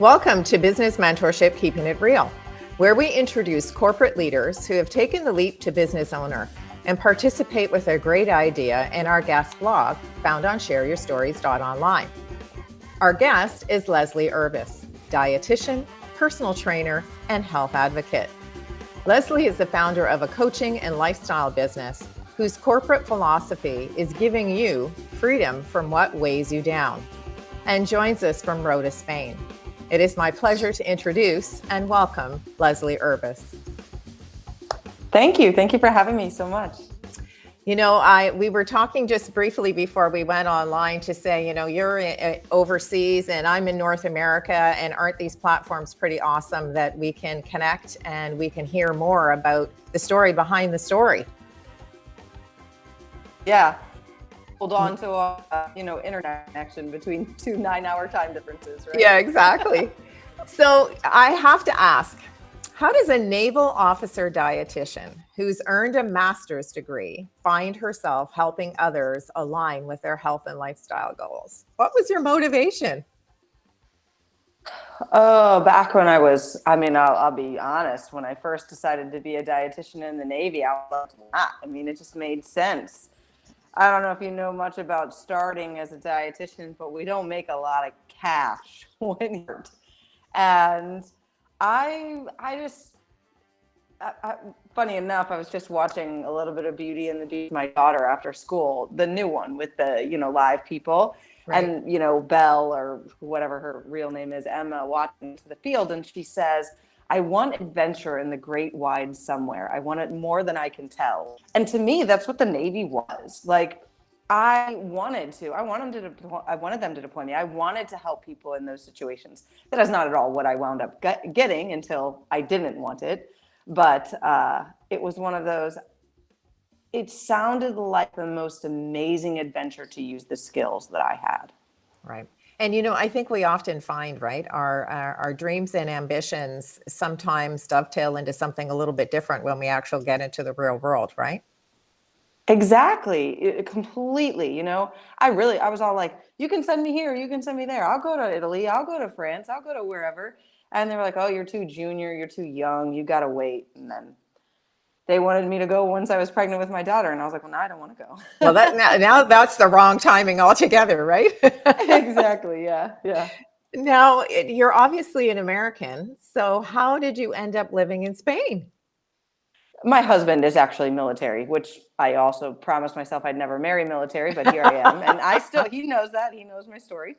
Welcome to Business Mentorship, Keeping It Real, where we introduce corporate leaders who have taken the leap to business owner and participate with their great idea in our guest blog found on shareyourstories.online. Our guest is Leslie Urbas, dietitian, personal trainer, and health advocate. Leslie is the founder of a coaching and lifestyle business whose corporate philosophy is giving you freedom from what weighs you down, and joins us from Rota, Spain. It is my pleasure to introduce and welcome Leslie Urbas. Thank you. Thank you for having me so much. You know, we were talking just briefly before we went online to say, you know, you're overseas and I'm in North America, and aren't these platforms pretty awesome that we can connect and we can hear more about the story behind the story? Yeah. Hold on to a, internet connection between two 9-hour time differences, right? Yeah, exactly. So I have to ask, how does a naval officer dietitian who's earned a master's degree find herself helping others align with their health and lifestyle goals? What was your motivation? Oh, back when I'll be honest, when I first decided to be a dietitian in the Navy, I loved that. It just made sense. I don't know if you know much about starting as a dietitian, but we don't make a lot of cash when you're, and funny enough, I was just watching a little bit of Beauty and the Beast with my daughter after school, the new one with the, live people. Right. And, Belle, or whatever her real name is, Emma, walking to the field, and she says, I want adventure in the great wide somewhere. I want it more than I can tell. And to me, that's what the Navy was. Like, I wanted them to deploy me. I wanted to help people in those situations. That is not at all what I wound up getting until I didn't want it. But it was one of those, it sounded like the most amazing adventure to use the skills that I had. Right. And, I think we often find, right, our dreams and ambitions sometimes dovetail into something a little bit different when we actually get into the real world, right? Exactly. Completely. I was all like, you can send me here, you can send me there. I'll go to Italy, I'll go to France, I'll go to wherever. And they were like, oh, you're too junior, you're too young, you got to wait. And then they wanted me to go once I was pregnant with my daughter. And I was like, well, no, I don't want to go. Well, now that's the wrong timing altogether, right? Exactly. Yeah. Yeah. Now, you're obviously an American. So how did you end up living in Spain? My husband is actually military, which I also promised myself I'd never marry military, but here I am. And he knows that. He knows my story.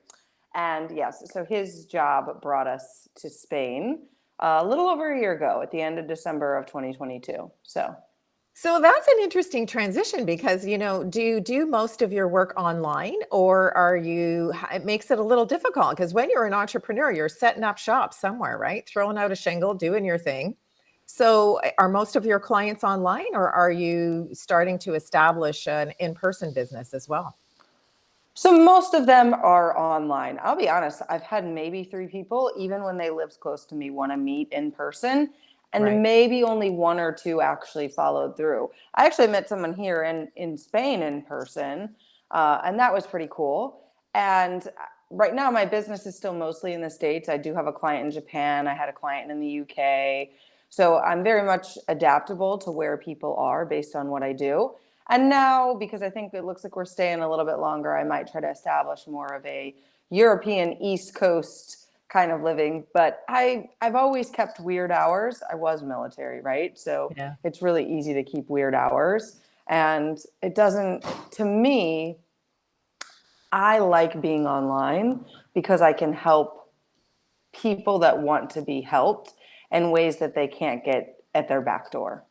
And yes, so his job brought us to Spain a little over a year ago at the end of December of 2022. So that's an interesting transition because, do you do most of your work online, or it makes it a little difficult because when you're an entrepreneur, you're setting up shop somewhere, right? Throwing out a shingle, doing your thing. So are most of your clients online, or are you starting to establish an in-person business as well? So most of them are online. I'll be honest, I've had maybe 3 people, even when they lived close to me, want to meet in person. And right. Maybe only 1 or 2 actually followed through. I actually met someone here in Spain in person, and that was pretty cool. And right now my business is still mostly in the States. I do have a client in Japan. I had a client in the UK. So I'm very much adaptable to where people are based on what I do. And now, because I think it looks like we're staying a little bit longer, I might try to establish more of a European East Coast kind of living. But I've always kept weird hours. I was military, right? So yeah. It's really easy to keep weird hours. And it doesn't, to me, I like being online because I can help people that want to be helped in ways that they can't get at their back door.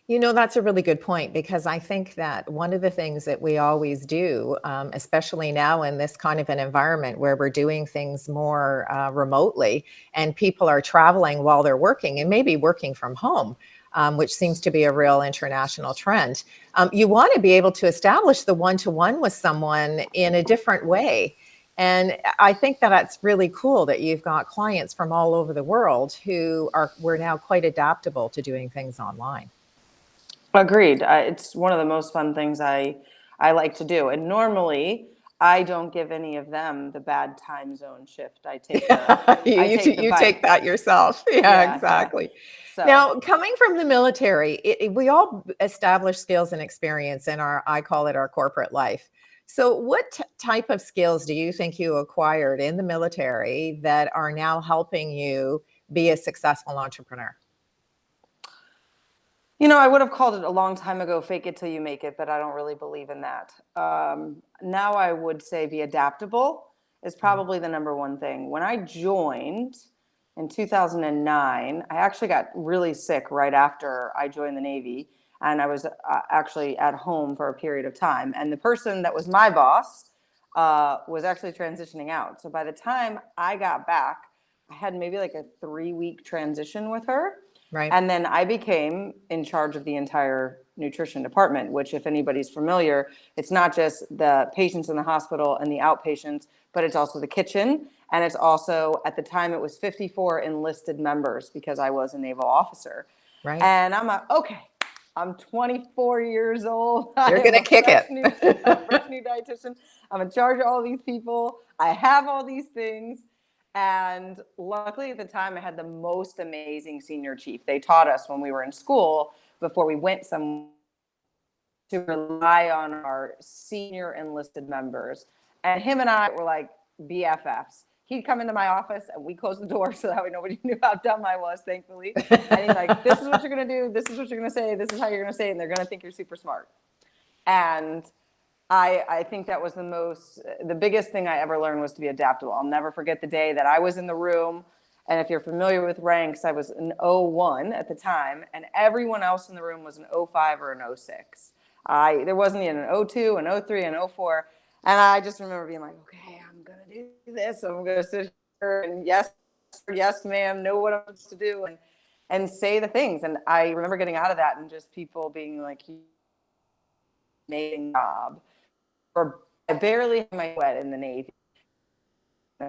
That's a really good point, because I think that one of the things that we always do, especially now in this kind of an environment where we're doing things more remotely and people are traveling while they're working and maybe working from home, which seems to be a real international trend. You want to be able to establish the one-to-one with someone in a different way. And I think that that's really cool that you've got clients from all over the world we're now quite adaptable to doing things online. Agreed. It's one of the most fun things I like to do. And normally I don't give any of them the bad time zone shift. I take the You take bite. that yourself. Yeah, Yeah. exactly. So, Now, coming from the military, we all establish skills and experience in our, I call it our corporate life. So, what type of skills do you think you acquired in the military that are now helping you be a successful entrepreneur? I would have called it a long time ago, fake it till you make it, but I don't really believe in that. Now I would say be adaptable is Right. probably the number one thing. When I joined in 2009, I actually got really sick right after I joined the Navy. And I was actually at home for a period of time. And the person that was my boss was actually transitioning out. So by the time I got back, I had maybe like a 3-week transition with her. Right. And then I became in charge of the entire nutrition department, which, if anybody's familiar, it's not just the patients in the hospital and the outpatients, but it's also the kitchen. And it's also, at the time, it was 54 enlisted members because I was a naval officer. Right. And I'm like, okay, I'm 24 years old. I You're am going to a kick fresh it. new, dietitian. I'm in charge of all these people. I have all these things. And luckily at the time, I had the most amazing senior chief. They taught us when we were in school before we went somewhere to rely on our senior enlisted members. And him and I were like BFFs. He'd come into my office and we closed the door so that way nobody knew how dumb I was, thankfully. And he's like, this is what you're going to do. This is what you're going to say. This is how you're going to say it. And they're going to think you're super smart. And I think that was the biggest thing I ever learned was to be adaptable. I'll never forget the day that I was in the room. And if you're familiar with ranks, I was an 01 at the time, and everyone else in the room was an 05 or an 06. There wasn't even an 02, an 03, an 04. And I just remember being like, okay, I'm going to do this. I'm going to sit here and yes, ma'am, know what I'm supposed to do and say the things. And I remember getting out of that and just people being like, you made a job. Or I barely had my wet in the Navy.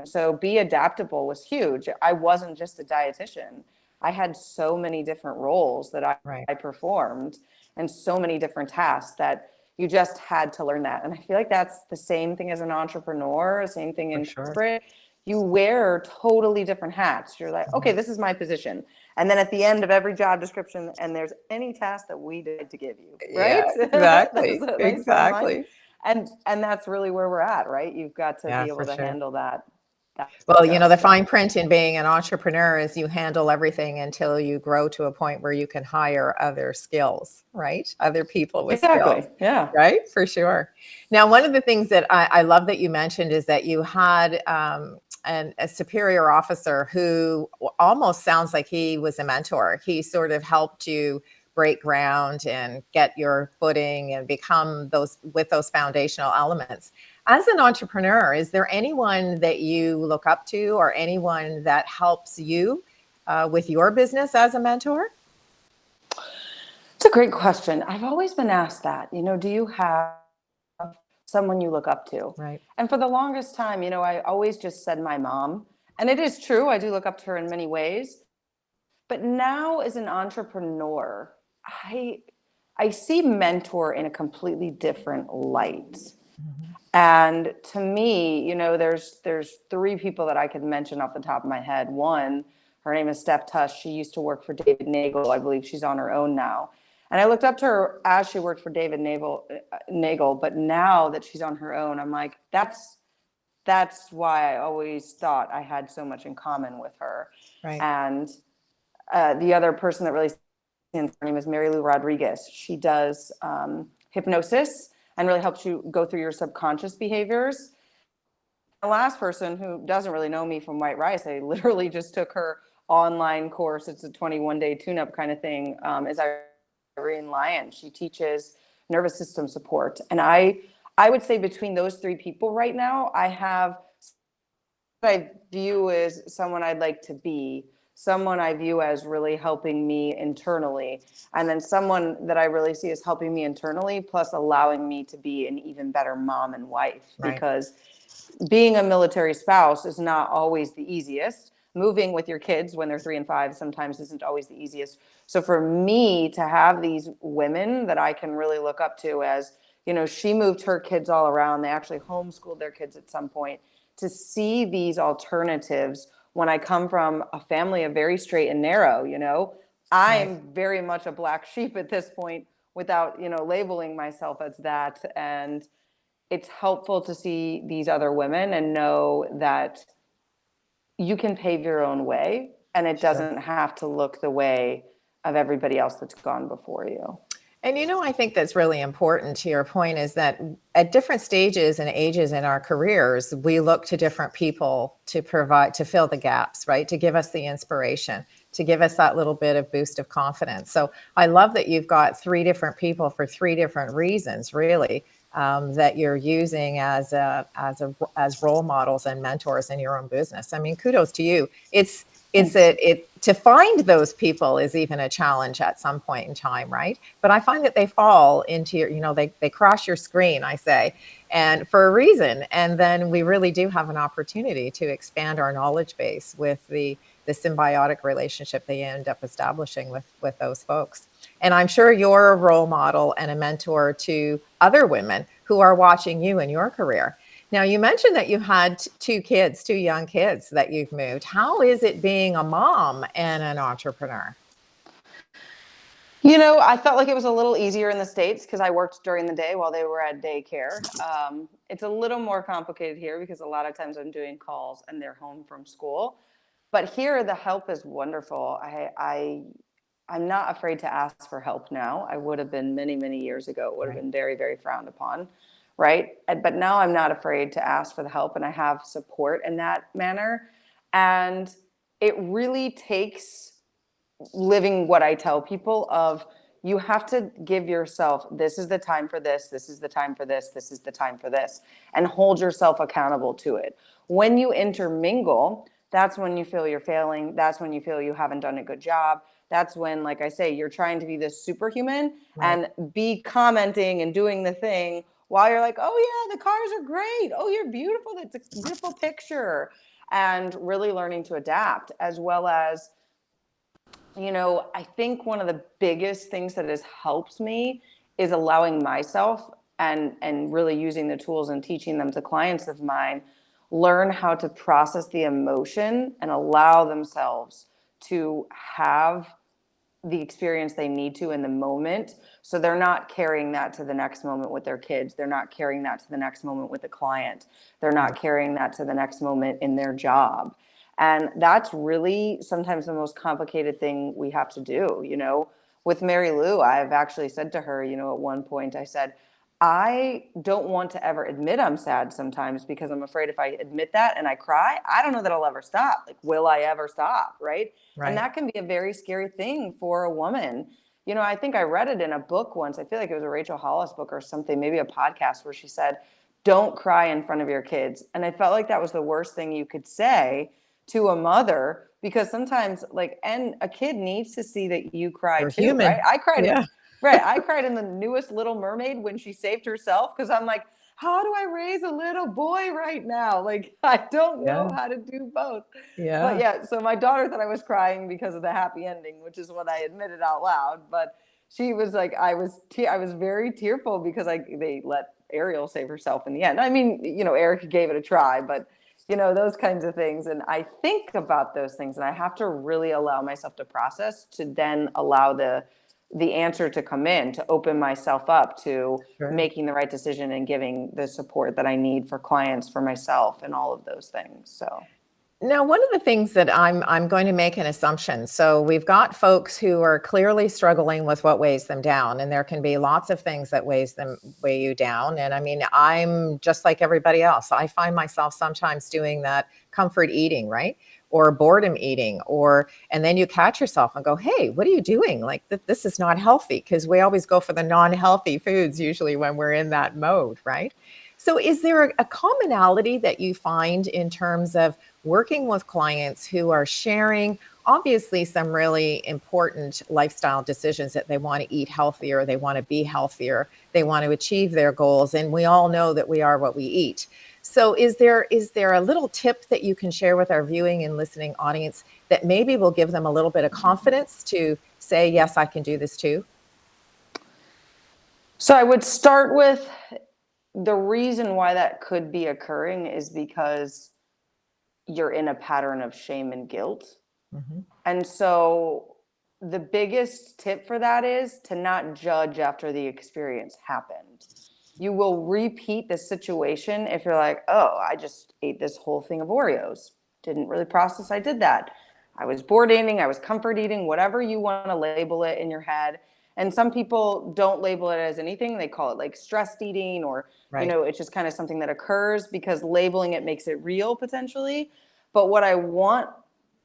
So be adaptable was huge. I wasn't just a dietitian. I had so many different roles that Right. I performed and so many different tasks that you just had to learn that. And I feel like that's the same thing as an entrepreneur, same thing For in sure. corporate. You wear totally different hats. You're like, okay, Mhm. this is my position. And then at the end of every job description, and there's any task that we did to give you, right? Yeah, That's exactly. a nice reminder. Exactly. And that's really where we're at, right? You've got to Yeah, be able for to sure. handle that Well, stuff. the So fine print in being an entrepreneur is you handle everything until you grow to a point where you can hire other skills, right? Other people with skills, exactly, yeah. right? For sure. Now, one of the things that I love that you mentioned is that you had a superior officer who almost sounds like he was a mentor. He sort of helped you break ground and get your footing and become those foundational elements. As an entrepreneur, is there anyone that you look up to or anyone that helps you with your business as a mentor? It's a great question. I've always been asked that. Do you have someone you look up to? Right. And for the longest time, I always just said my mom. And it is true, I do look up to her in many ways. But now as an entrepreneur, I I see mentor in a completely different light. Mhm. And to me, there's three people that I could mention off the top of my head. One, her name is Steph Tush. She used to work for David Nagel. I believe she's on her own now. And I looked up to her as she worked for David Nagel, but now that she's on her own, I'm like, that's why I always thought I had so much in common with her. Right. And the other person that really stands, her name is Mary Lou Rodriguez. She does hypnosis and really helps you go through your subconscious behaviors. The last person, who doesn't really know me from White Rice, I literally just took her online course. It's a 21-day tune-up kind of thing. Is Irene Lyon. She teaches nervous system support, and I would say between those three people right now, I have what I view as someone I'd like to be, someone I view as really helping me internally, and then someone that I really see as helping me internally, plus allowing me to be an even better mom and wife. Right. Because being a military spouse is not always the easiest. Moving with your kids when they're 3 and 5 sometimes isn't always the easiest. So for me to have these women that I can really look up to as, she moved her kids all around. They actually homeschooled their kids at some point. To see these alternatives when I come from a family of very straight and narrow, I'm very much a black sheep at this point without, labeling myself as that. And it's helpful to see these other women and know that you can pave your own way, and it doesn't have to look the way of everybody else that's gone before you. And I think that's really important to your point, is that at different stages and ages in our careers, we look to different people to fill the gaps, right? To give us the inspiration, to give us that little bit of boost of confidence. So I love that you've got 3 different people for 3 different reasons, really, that you're using as role models and mentors in your own business. I mean, kudos to you. To find those people is even a challenge at some point in time, right? But I find that they fall into your, they cross your screen, I say, and for a reason. And then we really do have an opportunity to expand our knowledge base with the symbiotic relationship they end up establishing with those folks. And I'm sure you're a role model and a mentor to other women who are watching you in your career. Now, you mentioned that you had 2 young kids that you've moved. How is it being a mom and an entrepreneur? I felt like it was a little easier in the States because I worked during the day while they were at daycare. It's a little more complicated here because a lot of times I'm doing calls and they're home from school. But here, the help is wonderful. I'm not afraid to ask for help now. I would have been many, many years ago. It would have been very, very frowned upon. Right. But now I'm not afraid to ask for the help, and I have support in that manner. And it really takes living what I tell people of, you have to give yourself, this is the time for this, this is the time for this, this is the time for this, and hold yourself accountable to it. When you intermingle, that's when you feel you're failing. That's when you feel you haven't done a good job. That's when, like I say, you're trying to be this superhuman and be commenting and doing the thing while you're like, oh yeah, the cars are great. Oh, you're beautiful. That's a beautiful picture. And really learning to adapt, as well as, I think one of the biggest things that has helped me is allowing myself and really using the tools and teaching them to clients of mine, learn how to process the emotion and allow themselves to have the experience they need to in the moment. So they're not carrying that to the next moment with their kids. They're not carrying that to the next moment with a client. They're not carrying that to the next moment in their job. And that's really sometimes the most complicated thing we have to do. With Mary Lou, I've actually said to her, at one point I said, I don't want to ever admit I'm sad sometimes, because I'm afraid if I admit that and I cry, I don't know that I'll ever stop. Like, will I ever stop? Right. And that can be a very scary thing for a woman. I think I read it in a book once. I feel like it was a Rachel Hollis book or something, maybe a podcast, where she said, don't cry in front of your kids. And I felt like that was the worst thing you could say to a mother, because sometimes, and a kid needs to see that you cry too, human. Right? I cried. Yeah. Right. I cried in the newest Little Mermaid when she saved herself, because I'm like, how do I raise a little boy right now? Like, I don't know how to do both. Yeah. But yeah, so my daughter thought I was crying because of the happy ending, which is what I admitted out loud. But she was like, I was very tearful because they let Ariel save herself in the end. I mean, Eric gave it a try, but those kinds of things. And I think about those things, and I have to really allow myself to process, to then allow the answer to come in, to open myself up to making the right decision and giving the support that I need for clients, for myself, and all of those things. So now, one of the things that I'm going to make an assumption. So we've got folks who are clearly struggling with what weighs them down, and there can be lots of things that weigh you down. And I mean, I'm just like everybody else. I find myself sometimes doing that comfort eating, right? Or boredom eating, and then you catch yourself and go, hey, what are you doing? Like, this is not healthy, because we always go for the non-healthy foods usually when we're in that mode, right? So is there a commonality that you find in terms of working with clients who are sharing, obviously, some really important lifestyle decisions, that they want to eat healthier, they want to be healthier, they want to achieve their goals, and we all know that we are what we eat. So is there a little tip that you can share with our viewing and listening audience that maybe will give them a little bit of confidence to say, yes, I can do this too? So I would start with the reason why that could be occurring is because you're in a pattern of shame and guilt. Mm-hmm. And so the biggest tip for that is to not judge after the experience happened. You will repeat the situation if you're like, oh, I just ate this whole thing of Oreos. Didn't really process I did that. I was bored eating, I was comfort eating, whatever you want to label it in your head. And some people don't label it as anything. They call it like stressed eating, or, Right. it's just kind of something that occurs because labeling it makes it real potentially. But what I want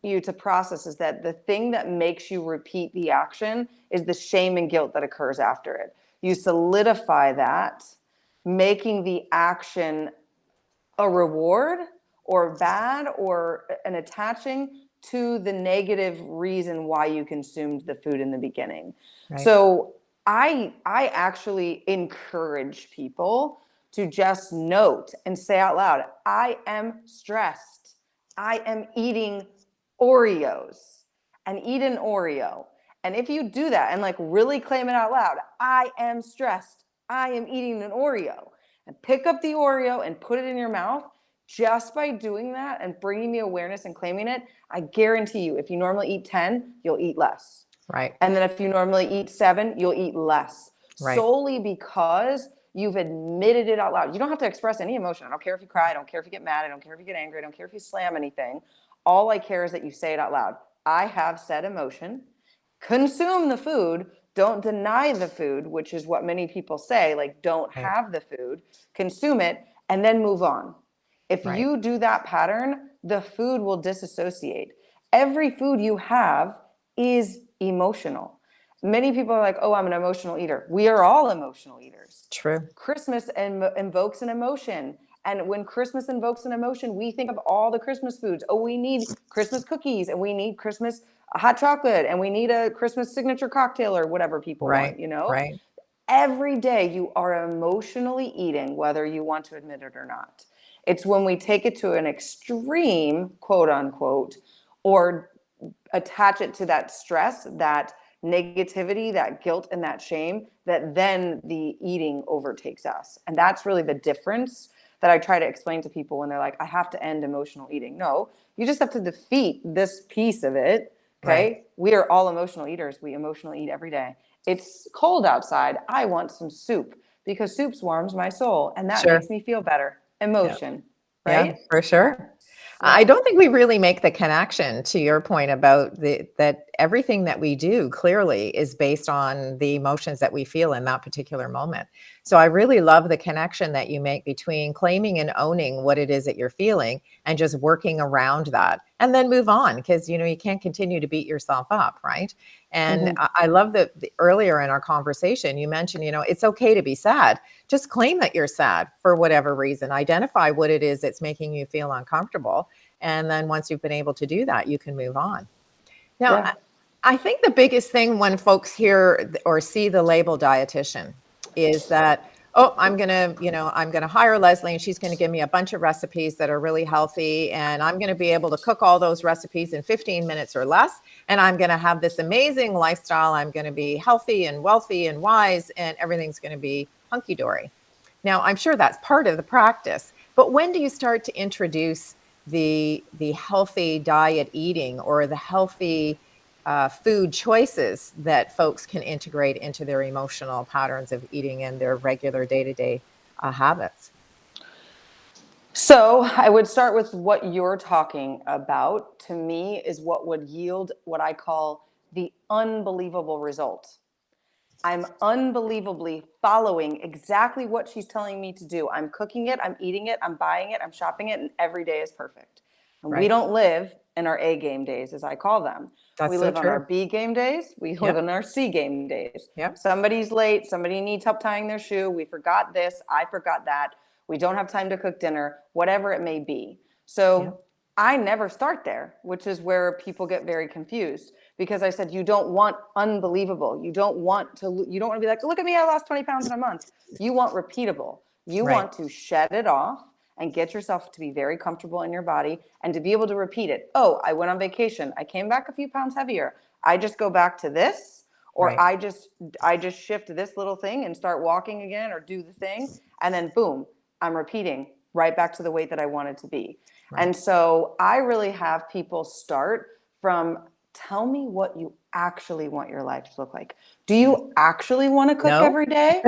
you to process is that the thing that makes you repeat the action is the shame and guilt that occurs after it. You solidify that, making the action a reward or bad or an attaching to the negative reason why you consumed the food in the beginning. Right. So I actually encourage people to just note and say out loud, I am stressed. I am eating Oreos, and eat an Oreo. And if you do that and like really claim it out loud, I am stressed. I am eating an Oreo, and pick up the Oreo and put it in your mouth, just by doing that and bringing the awareness and claiming it, I guarantee you, if you normally eat 10, you'll eat less. Right. And then if you normally eat 7, you'll eat less. Right. Solely because you've admitted it out loud. You don't have to express any emotion. I don't care if you cry. I don't care if you get mad. I don't care if you get angry. I don't care if you slam anything. All I care is that you say it out loud. I have said emotion. Consume the food. Don't deny the food, which is what many people say, like, don't Right. have the food, consume it, and then move on. If Right. you do that pattern, the food will disassociate. Every food you have is emotional. Many people are like, oh, I'm an emotional eater. We are all emotional eaters. True. Christmas invokes an emotion. And when Christmas invokes an emotion, we think of all the Christmas foods. Oh, we need Christmas cookies, and we need Christmas hot chocolate, and we need a Christmas signature cocktail, or whatever people Right. want. Right. Every day you are emotionally eating, whether you want to admit it or not. It's when we take it to an extreme, quote unquote, or attach it to that stress, that negativity, that guilt, and that shame, that then the eating overtakes us. And that's really the difference that I try to explain to people when they're like, I have to end emotional eating. No, you just have to defeat this piece of it. Okay. Right. We are all emotional eaters. We emotionally eat every day. It's cold outside. I want some soup because soup warms my soul, and that Sure. makes me feel better. Yeah. Emotion, Yeah, right? for sure. I Yeah. don't think we really make the connection to your point about that everything that we do clearly is based on the emotions that we feel in that particular moment. So I really love the connection that you make between claiming and owning what it is that you're feeling and just working around that and then move on, because you can't continue to beat yourself up, right? And Mm-hmm. I love that earlier in our conversation you mentioned, it's okay to be sad. Just claim that you're sad for whatever reason. Identify what it is that's making you feel uncomfortable. And then once you've been able to do that, you can move on. Now, Yeah. I think the biggest thing when folks hear or see the label dietitian is that, oh, I'm going to hire Leslie and she's going to give me a bunch of recipes that are really healthy. And I'm going to be able to cook all those recipes in 15 minutes or less. And I'm going to have this amazing lifestyle. I'm going to be healthy and wealthy and wise, and everything's going to be hunky dory. Now, I'm sure that's part of the practice, but when do you start to introduce the healthy diet eating or the healthy food choices that folks can integrate into their emotional patterns of eating and their regular day-to-day habits? So I would start with what you're talking about. To me, is what would yield what I call the unbelievable result. I'm unbelievably following exactly what she's telling me to do. I'm cooking it, I'm eating it, I'm buying it, I'm shopping it, and every day is perfect. And we Right. don't live in our A game days, as I call them. We That's so live on our true. B game days, we live Yep. on our C game days. Yep. Somebody's late, somebody needs help tying their shoe, we forgot this, I forgot that, we don't have time to cook dinner, whatever it may be. Yep. So I never start there, which is where people get very confused, because I said, you don't want unbelievable. You don't want to be like, look at me, I lost 20 pounds in a month. You want repeatable. You Right. want to shed it off and get yourself to be very comfortable in your body and to be able to repeat it. Oh, I went on vacation. I came back a few pounds heavier. I just go back to this, or Right. I just shift this little thing and start walking again or do the thing, and then boom, I'm repeating right back to the weight that I wanted to be. Right. And so I really have people start from, tell me what you actually want your life to look like. Do you actually want to cook No? every day?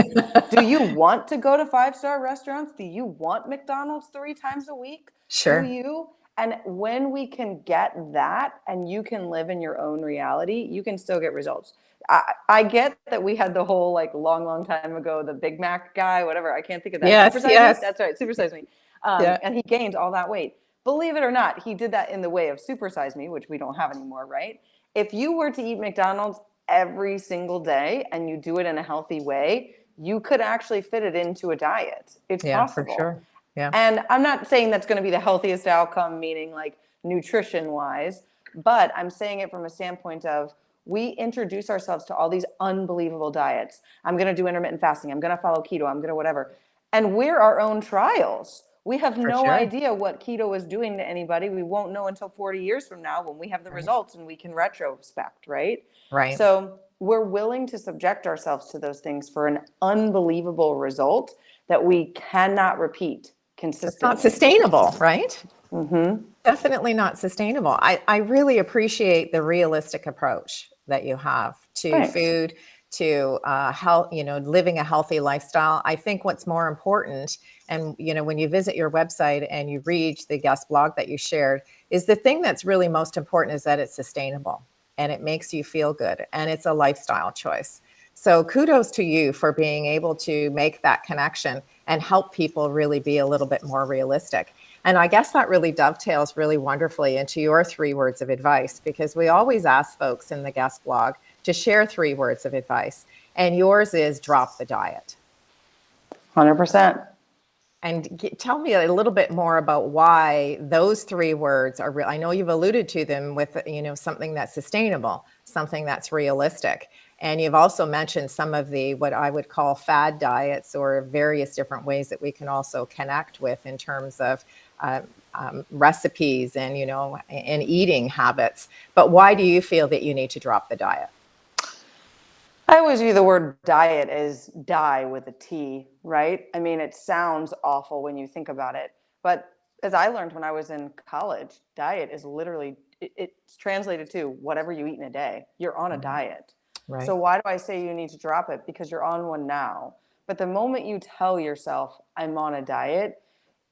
Do you want to go to 5-star restaurants? Do you want McDonald's 3 times a week? Do Sure. you? And when we can get that and you can live in your own reality, you can still get results. I get that we had the whole like long time ago, the Big Mac guy, whatever. I can't think of that. Yes, Supersize Me? yes. That's right. Supersize Me. Yeah. And he gained all that weight. Believe it or not, he did that in the way of Supersize Me, which we don't have anymore, right? If you were to eat McDonald's every single day and you do it in a healthy way, you could actually fit it into a diet. It's Yeah, for possible. sure. Yeah. And I'm not saying that's going to be the healthiest outcome, meaning like nutrition wise, but I'm saying it from a standpoint of, we introduce ourselves to all these unbelievable diets. I'm going to do intermittent fasting. I'm going to follow keto. I'm going to whatever. And we're our own trials. We have For no sure. idea what keto is doing to anybody. We won't know until 40 years from now when we have the Right. results and we can retrospect, right? Right. So we're willing to subject ourselves to those things for an unbelievable result that we cannot repeat consistently. It's not sustainable, right? Mm-hmm. Definitely not sustainable. I really appreciate the realistic approach that you have to Thanks. food, to health, living a healthy lifestyle. I think what's more important, and when you visit your website and you read the guest blog that you shared, is the thing that's really most important is that it's sustainable and it makes you feel good and it's a lifestyle choice. So kudos to you for being able to make that connection and help people really be a little bit more realistic. And I guess that really dovetails really wonderfully into your 3 words of advice, because we always ask folks in the guest blog to share 3 words of advice. And yours is drop the diet. 100%. And tell me a little bit more about why those 3 words are real. I know you've alluded to them with, something that's sustainable, something that's realistic. And you've also mentioned some of the, what I would call fad diets, or various different ways that we can also connect with in terms of recipes and, and eating habits. But why do you feel that you need to drop the diet? I always view the word diet as die with a T, right? I mean, it sounds awful when you think about it. But as I learned when I was in college, diet is literally, it's translated to whatever you eat in a day. You're on a diet. Right. So why do I say you need to drop it? Because you're on one now. But the moment you tell yourself, I'm on a diet,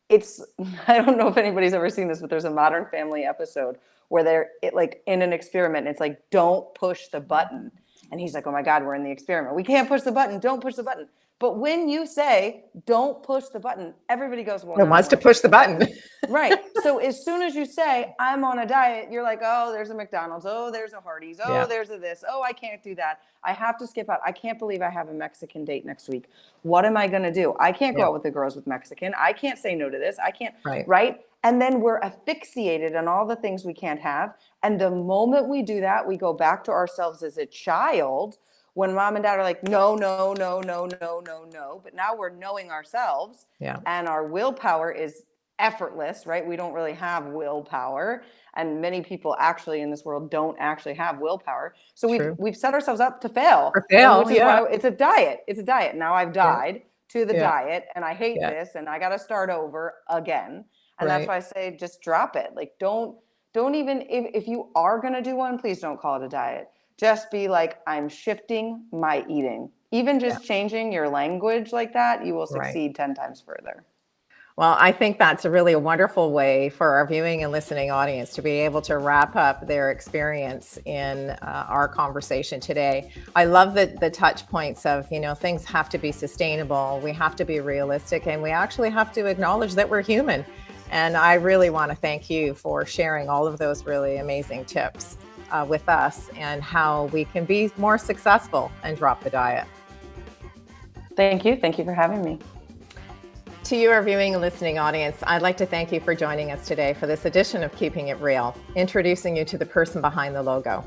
it's, I don't know if anybody's ever seen this, but there's a Modern Family episode where they're like in an experiment. And it's like, don't push the button. And he's like, oh my God, we're in the experiment. We can't push the button. Don't push the button. But when you say, don't push the button, everybody goes, well, It wants to push the button. Right. So as soon as you say, I'm on a diet, you're like, oh, there's a McDonald's. Oh, there's a Hardee's. Oh, Yeah. there's a this. Oh, I can't do that. I have to skip out. I can't believe I have a Mexican date next week. What am I going to do? I can't go out with the girls with Mexican. I can't say no to this. I can't. Right. And then we're asphyxiated on all the things we can't have. And the moment we do that, we go back to ourselves as a child when mom and dad are like, no, no, no, no, no, no, no. But now we're knowing ourselves. Yeah. And our willpower is effortless, right? We don't really have willpower. And many people actually in this world don't actually have willpower. So we've set ourselves up to fail. Which is why it's a diet. It's a diet. Now I've died to the diet and I hate this and I got to start over again. And that's why I say, just drop it. Like, don't even, if you are going to do one, please don't call it a diet. Just be like, I'm shifting my eating. Even just changing your language like that, you will succeed 10 times further. Well, I think that's a wonderful way for our viewing and listening audience to be able to wrap up their experience in our conversation today. I love the touch points of, things have to be sustainable, we have to be realistic, and we actually have to acknowledge that we're human. And I really want to thank you for sharing all of those really amazing tips with us and how we can be more successful and drop the diet. Thank you. Thank you for having me. To you, our viewing and listening audience, I'd like to thank you for joining us today for this edition of Keeping It Real, introducing you to the person behind the logo.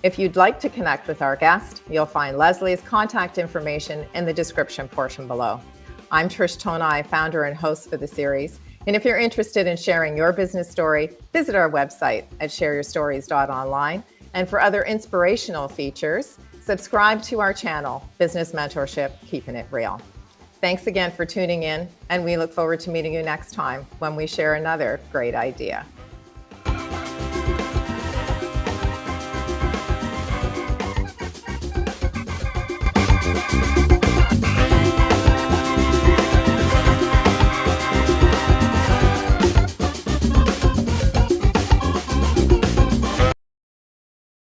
If you'd like to connect with our guest, you'll find Leslie's contact information in the description portion below. I'm Trish Tonai, founder and host for the series. And if you're interested in sharing your business story, visit our website at shareyourstories.online. And for other inspirational features, Subscribe to our channel, Business Mentorship, Keeping It Real. Thanks again for tuning in, and we look forward to meeting you next time when we share another great idea.